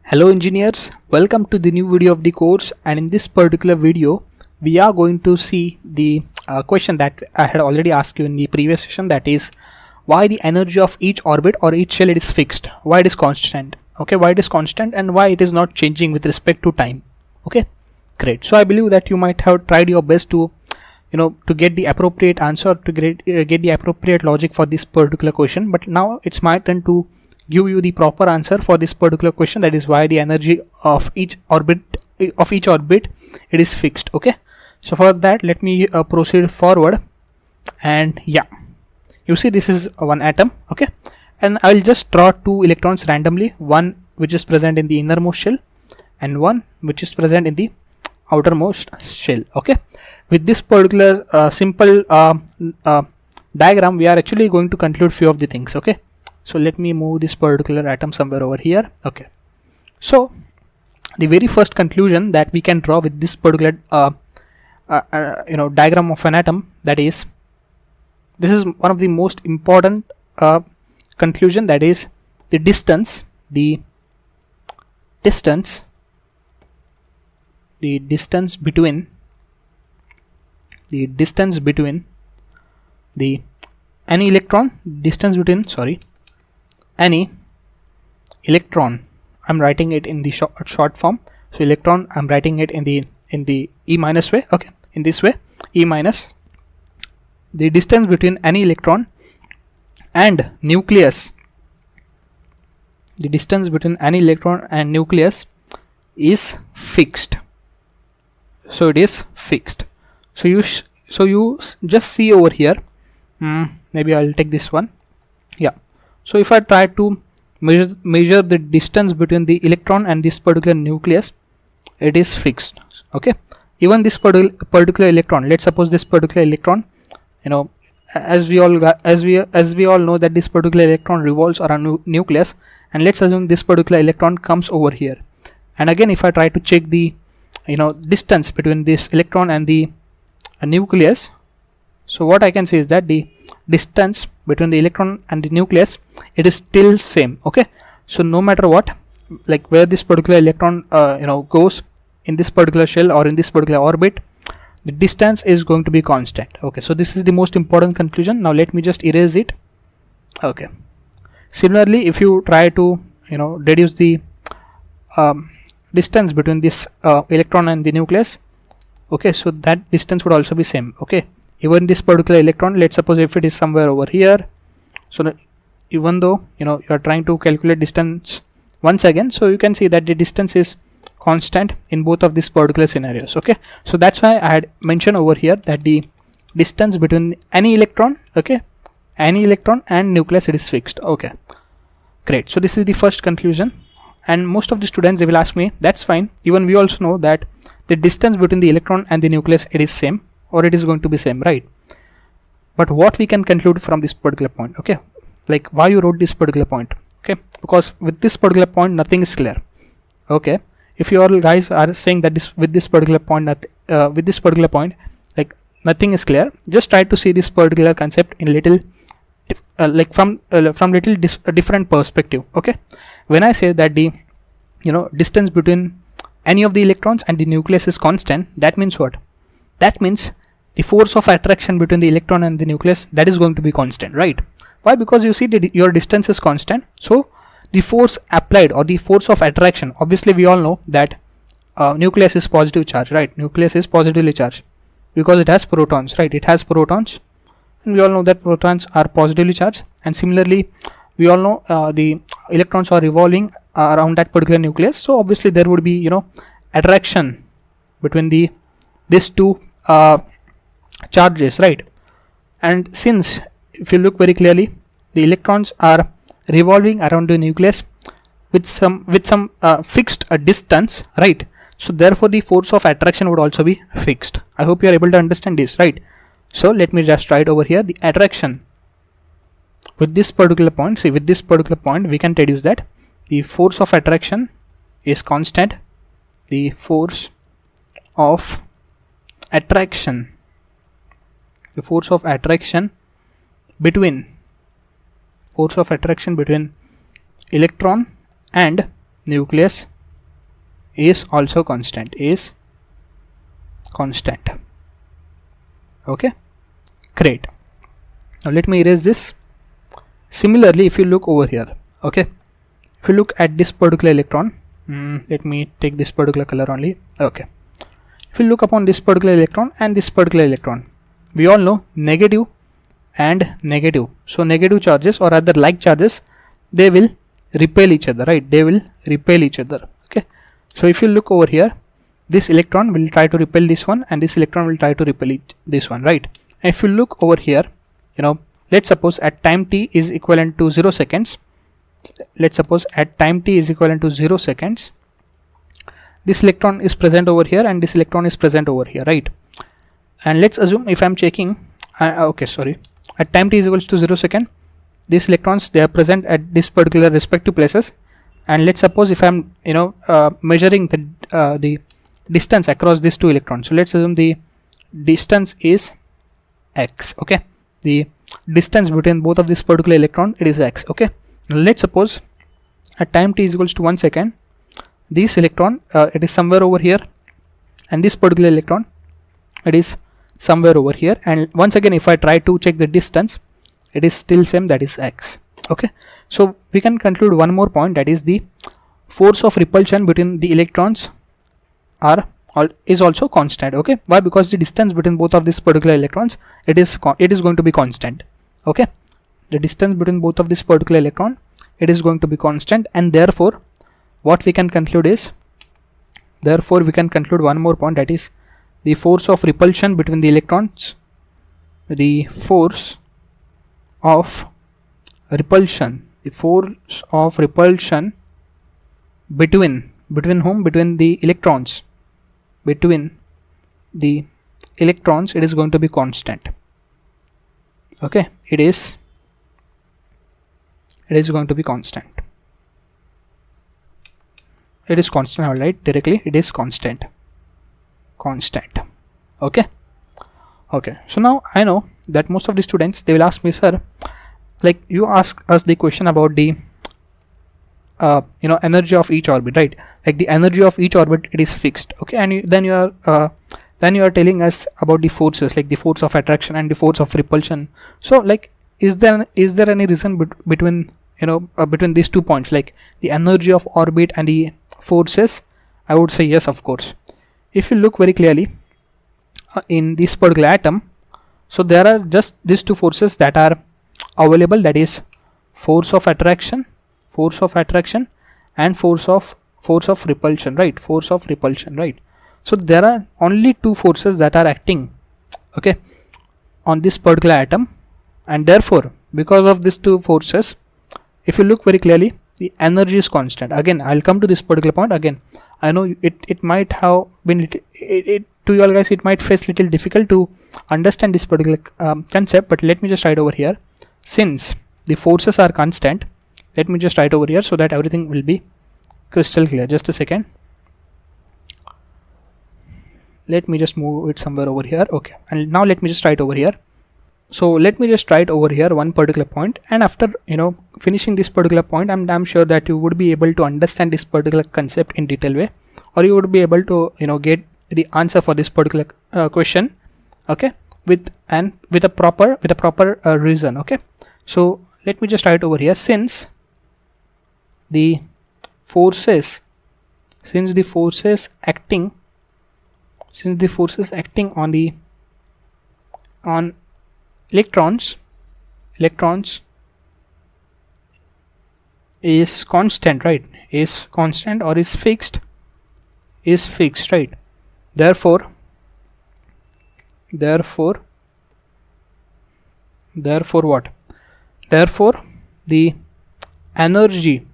Hello engineers, welcome to the new video of the course, and in this particular video we are going to see the question that I had already asked you in the previous session, that is why the energy of each orbit or each shell is fixed, why it is constant. Okay, why it is constant and why it is not changing with respect to time. Okay, great. So I believe that you might have tried your best to to get the appropriate answer, to get the appropriate logic for this particular question, but now it's my turn to give you the proper answer for this particular question, that is why the energy of each orbit it is fixed. Okay, so for that let me proceed forward, and yeah, you see this is one atom. Okay, and I will just draw two electrons randomly, one which is present in the innermost shell and one which is present in the outermost shell. Okay, with this particular simple diagram we are actually going to conclude few of the things. Okay, so let me move this particular atom somewhere over here. Okay, so the very first conclusion that we can draw with this particular diagram of an atom, that is, this is one of the most important conclusion, that is the distance between any electron, I'm writing it in the short form. So electron, I'm writing it in the E minus way. Okay, in this way, E minus, the distance between any electron and nucleus, is fixed. So it is fixed. So you just see over here. Maybe I'll take this one. Yeah. So if I try to measure the distance between the electron and this particular nucleus, it is fixed. Okay, even this particular electron, let's suppose this particular electron, as we all know that this particular electron revolves around nucleus, and let's assume this particular electron comes over here, and again if I try to check the distance between this electron and the nucleus, so what I can say is that the distance between the electron and the nucleus, it is still same. Okay, so no matter what, like where this particular electron goes in this particular shell or in this particular orbit, the distance is going to be constant. Okay, so this is the most important conclusion. Now let me just erase it. Okay, similarly if you try to deduce the distance between this electron and the nucleus, okay, so that distance would also be same. Okay, even this particular electron, let's suppose if it is somewhere over here, so even though you are trying to calculate distance once again, so you can see that the distance is constant in both of these particular scenarios. Okay, so that's why I had mentioned over here that the distance between any electron, and nucleus, it is fixed. Okay, great. So this is the first conclusion, and most of the students, they will ask me, that's fine, even we also know that the distance between the electron and the nucleus, it is same, or it is going to be same, right? But what we can conclude from this particular point, okay, like why you wrote this particular point, okay, because with this particular point nothing is clear. Okay, if you all guys are saying that with this particular point like nothing is clear, just try to see this particular concept in little from different perspective. Okay, when I say that the distance between any of the electrons and the nucleus is constant, that means what? That means the force of attraction between the electron and the nucleus, that is going to be constant, right? Why? Because you see your distance is constant, so the force applied or the force of attraction, obviously we all know that nucleus is positive charge, right? Nucleus is positively charged because it has protons, right? It has protons, and we all know that protons are positively charged, and similarly we all know the electrons are revolving around that particular nucleus, so obviously there would be attraction between these two charges, right? And since if you look very clearly, the electrons are revolving around the nucleus with some fixed distance, right? So therefore the force of attraction would also be fixed. I hope you are able to understand this, right? So let me just write over here the attraction with this particular point. See, with this particular point we can deduce that the force of attraction is constant. The force of attraction between electron and nucleus is also constant, is constant. Okay, great. Now let me erase this. Similarly, if you look over here, okay, if you look at this particular electron, let me take this particular color only. Okay, if you look upon this particular electron and this particular electron, we all know negative and negative. So negative charges, or other like charges, they will repel each other, right? They will repel each other. Okay, so if you look over here, this electron will try to repel this one, and this electron will try to repel this one, right? And if you look over here, you know, let's suppose at time t is equivalent to 0 seconds. Let's suppose at time t is equivalent to 0 seconds, this electron is present over here and this electron is present over here, right? And let's assume if I'm checking, okay, sorry, at time t is equals to 0 second, these electrons, they are present at this particular respective places. And let's suppose if I'm, you know, measuring the distance across these two electrons, so let's assume the distance is x. Okay, the distance between both of this particular electron, it is x. Okay, now let's suppose at time t is equals to 1 second, this electron, it is somewhere over here, and this particular electron, it is somewhere over here. And once again, if I try to check the distance, it is still same, that is x. Okay, so we can conclude one more point, that is the force of repulsion between the electrons is also constant. Okay, why? Because the distance between both of these particular electrons, it is going to be constant. Okay, the distance between both of this particular electron, it is going to be constant, and therefore what we can conclude is, therefore we can conclude one more point, that is the force of repulsion between the electrons, the force of repulsion, between whom? Between the electrons, it is going to be constant. Okay, it is going to be constant. It is constant. All right, directly it is constant. Okay, so now I know that most of the students, they will ask me, sir, like you ask us the question about the you know, energy of each orbit, right? Like the energy of each orbit, it is fixed. Okay, and then you are telling us about the forces, like the force of attraction and the force of repulsion. So like, is there any reason between, you know, between these 2 points, like the energy of orbit and the forces? I would say yes, of course. If you look very clearly in this particular atom, so there are just these 2 forces that are available, that is force of attraction and force of repulsion, right? Force of repulsion, right? So there are only 2 forces that are acting, okay, on this particular atom, and therefore because of these 2 forces, if you look very clearly, the energy is constant. Again, I'll come to this particular point again. I know it might have been to you all guys, it might face little difficult to understand this particular concept, but let me just write over here, since the forces are constant, let me just write over here so that everything will be crystal clear. Just a second, let me just move it somewhere over here. Okay, and now let me just write over here. So let me just write over here one particular point, and after, you know, finishing this particular point, I'm damn sure that you would be able to understand this particular concept in detail way, or you would be able to, you know, get the answer for this particular question, okay, with a proper reason. Okay, so let me just write over here, since the forces acting on electrons is constant, right? Is constant or is fixed, right? Therefore what? Therefore the energy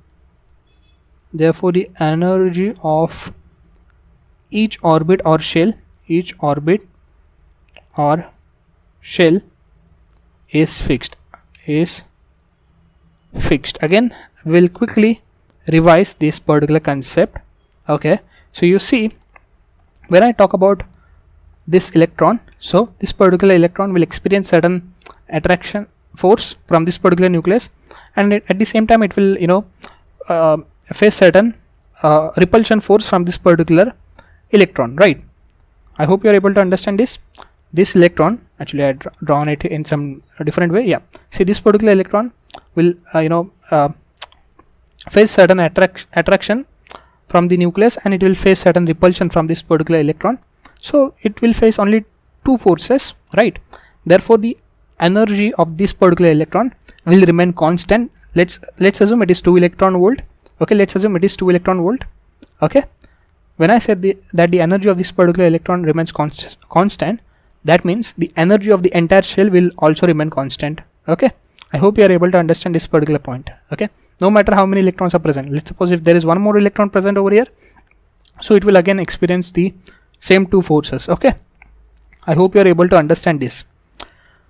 of each orbit or shell is fixed. Again, we'll quickly revise this particular concept. Okay, so you see, when I talk about this electron, so this particular electron will experience certain attraction force from this particular nucleus, and at the same time it will, you know, face certain repulsion force from this particular electron, right? I hope you are able to understand this. This electron, actually I drawn it in some different way. Yeah, see, this particular electron will face certain attraction from the nucleus, and it will face certain repulsion from this particular electron. So it will face only two forces, right? Therefore the energy of this particular electron will remain constant. Let's assume it is 2 electron volt. Okay, let's assume it is 2 electron volt. Okay, when I said that the energy of this particular electron remains constant, that means the energy of the entire shell will also remain constant. Okay, I hope you are able to understand this particular point. Okay, no matter how many electrons are present, let's suppose if there is one more electron present over here, so it will again experience the same two forces. Okay, I hope you are able to understand this.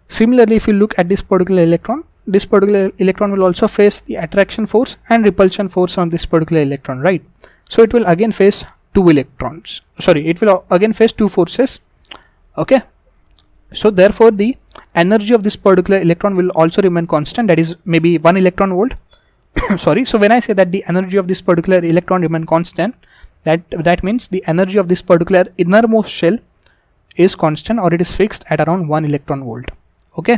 Similarly, if you look at this particular electron will also face the attraction force and repulsion force on this particular electron, right? So it will again face two electrons, sorry, it will again face two forces. Okay, so therefore the energy of this particular electron will also remain constant, that is maybe 1 electron volt. Sorry, so when I say that the energy of this particular electron remain constant, that means the energy of this particular innermost shell is constant, or it is fixed at around 1 electron volt. Okay,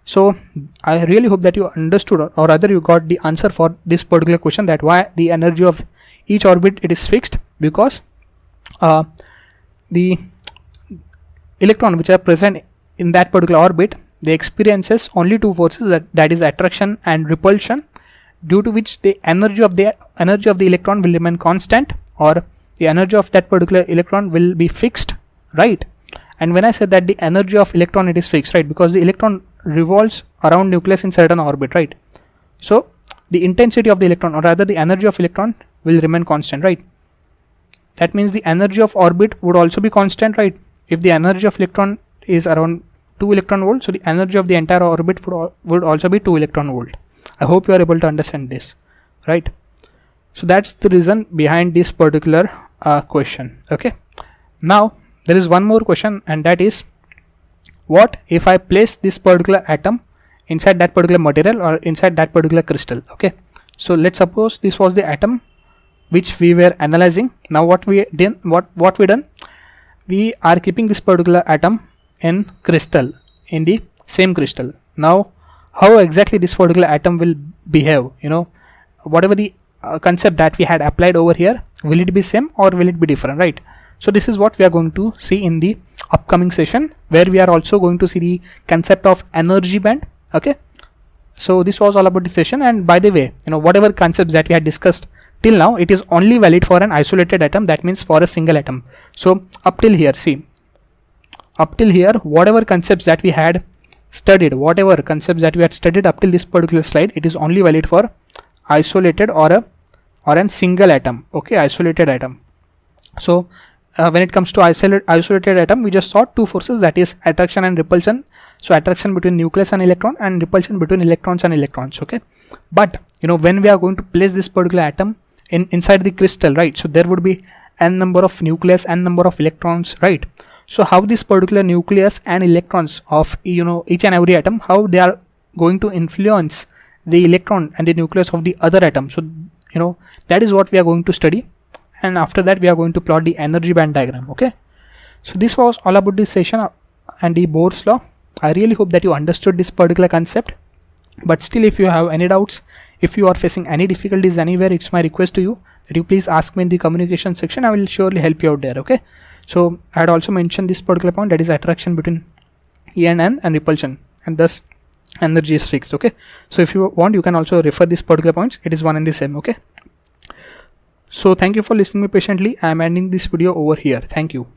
so I really hope that you understood, or rather you got the answer for this particular question, that why the energy of each orbit it is fixed, because the electron which are present in that particular orbit, they experiences only two forces, that is attraction and repulsion, due to which the energy of the electron will remain constant, or the energy of that particular electron will be fixed, right? And when I said that the energy of electron it is fixed, right, because the electron revolves around nucleus in certain orbit, right? So the intensity of the electron, or rather the energy of electron, will remain constant, right? That means the energy of orbit would also be constant, right? If the energy of electron is around 2 electron volt, so the energy of the entire orbit would also be 2 electron volt. I hope you are able to understand this, right? So that's the reason behind this particular question. Okay, now there is one more question, and that is, what if I place this particular atom inside that particular material or inside that particular crystal? Okay, so let's suppose this was the atom which we were analyzing. Now what we done, we are keeping this particular atom in crystal, in the same crystal. Now how exactly this particular atom will behave, whatever the concept that we had applied over here, will it be same or will it be different, right? So this is what we are going to see in the upcoming session, where we are also going to see the concept of energy band. Okay, so this was all about the session, and by the way, whatever concepts that we had discussed till now, it is only valid for an isolated atom, that means for a single atom. So up till here, see, up till here, whatever concepts that we had studied, up till this particular slide, it is only valid for isolated or a single atom. Okay, isolated atom. So when it comes to isolated atom, we just saw two forces, that is attraction and repulsion. So attraction between nucleus and electron, and repulsion between electrons and electrons. Okay, but when we are going to place this particular atom inside the crystal, right, so there would be n number of nucleus, n number of electrons, right? So how this particular nucleus and electrons of each and every atom, how they are going to influence the electron and the nucleus of the other atom. So that is what we are going to study, and after that we are going to plot the energy band diagram. Okay, so this was all about this session and the Bohr's law. I really hope that you understood this particular concept, but still, if you have any doubts, if you are facing any difficulties anywhere, it's my request to you that you please ask me in the communication section. I will surely help you out there. Okay, so I had also mentioned this particular point, that is attraction between E and N and repulsion, and thus energy is fixed. Okay, so if you want, you can also refer this particular points, it is one and the same. Okay, so thank you for listening me patiently. I am ending this video over here. Thank you.